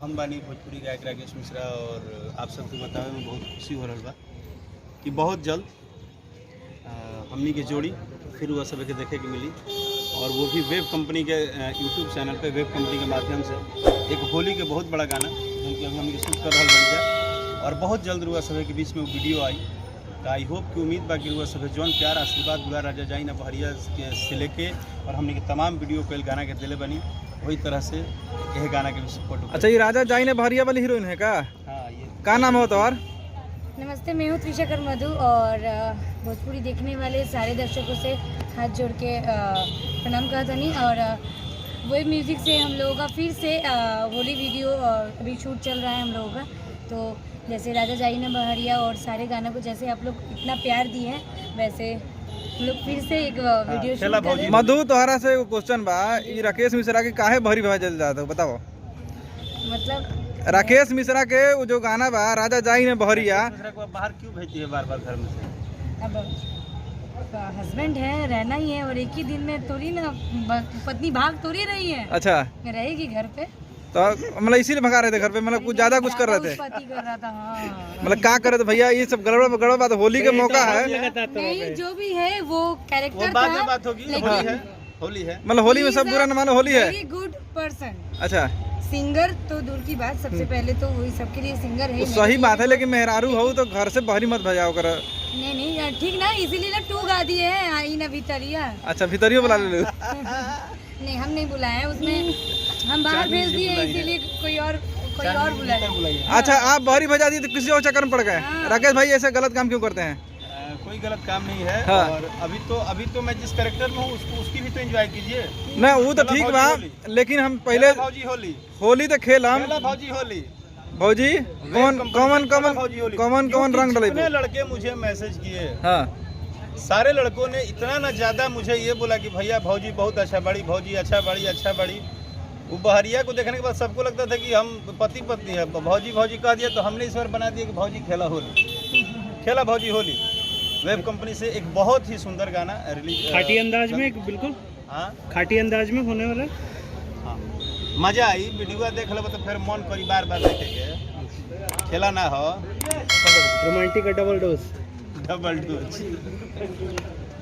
हम बानी भोजपुरी गायक राकेश मिश्रा और आप सबको बतावे में बहुत खुशी हो रहा बा कि बहुत जल्द हमनी के जोड़ी फिर वह सब के देखे के मिली और वो भी वेब कंपनी के यूट्यूब चैनल पे वेब कंपनी के माध्यम से एक होली के बहुत बड़ा गाना जिनके अभी हमनी शूट कर रहा बन जाए और बहुत जल्द रुआ सब के बीच में वो वीडियो आई। तो आई होप कि उम्मीद बा कि रुआ सब जौन प्यार आशीर्वाद दुआ राजा जाई ना बहरिया के से लेके और हमनी के तमाम वीडियो कल गाना के दिले बनी वही तरह से यह गाना के भी सपोर्ट। अच्छा ये राजा जाई ने बहरिया वाली हीरोइन है का? हाँ ये का नाम हो तो और? नमस्ते, मैं हूँ त्रिशा मधु और भोजपुरी देखने वाले सारे दर्शकों से हाथ जोड़ के प्रणाम कहा धनी। और वही म्यूज़िक से हम लोगों का फिर से होली वीडियो अभी शूट चल रहा है हम लोगों का। तो जैसे राजा जाई ने बहरिया और सारे गानों को जैसे आप लोग इतना प्यार दिए हैं वैसे हम लोग फिर से एक वीडियो शूट कर रहे हैं। मधु तोहरा से क्वेश्चन बा, ये राकेश मिश्रा के काहे बहरी भाई जल जाता है बताओ? मतलब राकेश मिश्रा के वो जो गाना बा राजा जाई ने बहरिया को बाहर क्यों भेजती है बार बार घर में से? अब हस्बैंड है, रहना ही है और एक ही दिन में थोड़ी ना पत्नी भाग थोड़ी रही है। अच्छा रहेगी घर पे तो मतलब इसीलिए भगा रहे थे घर पे, मतलब कुछ ज्यादा कुछ कर रहे थे पति कर रहा था। हाँ मतलब क्या कर रहे थे भैया? ये सब गड़बड़ बात, होली के मौका है। नहीं जो भी है वो कैरेक्टर बाद में था, बात होगी। होली है मतलब होली में सब बुरा न मानो, होली है। Very good person. अच्छा सिंगर तो दूर की बात, सबसे पहले तो वही सबके लिए सिंगर है। तो सही बात है, लेकिन मेहरारू हो तो घर से बहरी मत भजाओ कर। नहीं ठीक ना, इसीलिए ना 2 गा दिए हैं आई ना भीतरिया। अच्छा भीतरियो बुला ले। नहीं हम नहीं बुलाए हैं उसमें, हम बाहर भेज दिए हैं इसीलिए कोई और बुलाया। अच्छा आप बहरी भजा दिए तो किसी और चक्कर में पड़ गए। हाँ। राकेश भाई ऐसे गलत काम क्यों करते हैं? कोई गलत काम नहीं है। हाँ। और अभी तो मैं जिस कैरेक्टर में हूँ उसकी भी तो एंजॉय कीजिए। नहीं वो तो ठीक बा, लेकिन हम पहले भौजी होली तो खेल हम भौजी होली भौजी कौन रंग डले? कितने लड़के मुझे मैसेज किए। हाँ सारे लड़कों ने इतना ना ज्यादा मुझे ये बोला कि भैया भौजी बहुत अच्छा बड़ी, भौजी अच्छा बड़ी। वो बहरिया को देखने के बाद सबको लगता था कि हम पति पत्नी है। भौजी कह दिया तो हमने इस बार बना दिया कि भौजी खेला भौजी होली। वेब कंपनी से एक बहुत ही सुंदर गाना रिलीज खाटी अंदाज में, बिल्कुल हाँ खाटी अंदाज में होने वाला। हाँ मजा आई, वीडियो देख लो तो फिर मन करी बार देखे के। खेला ना हो रोमांटिक डबल डोज।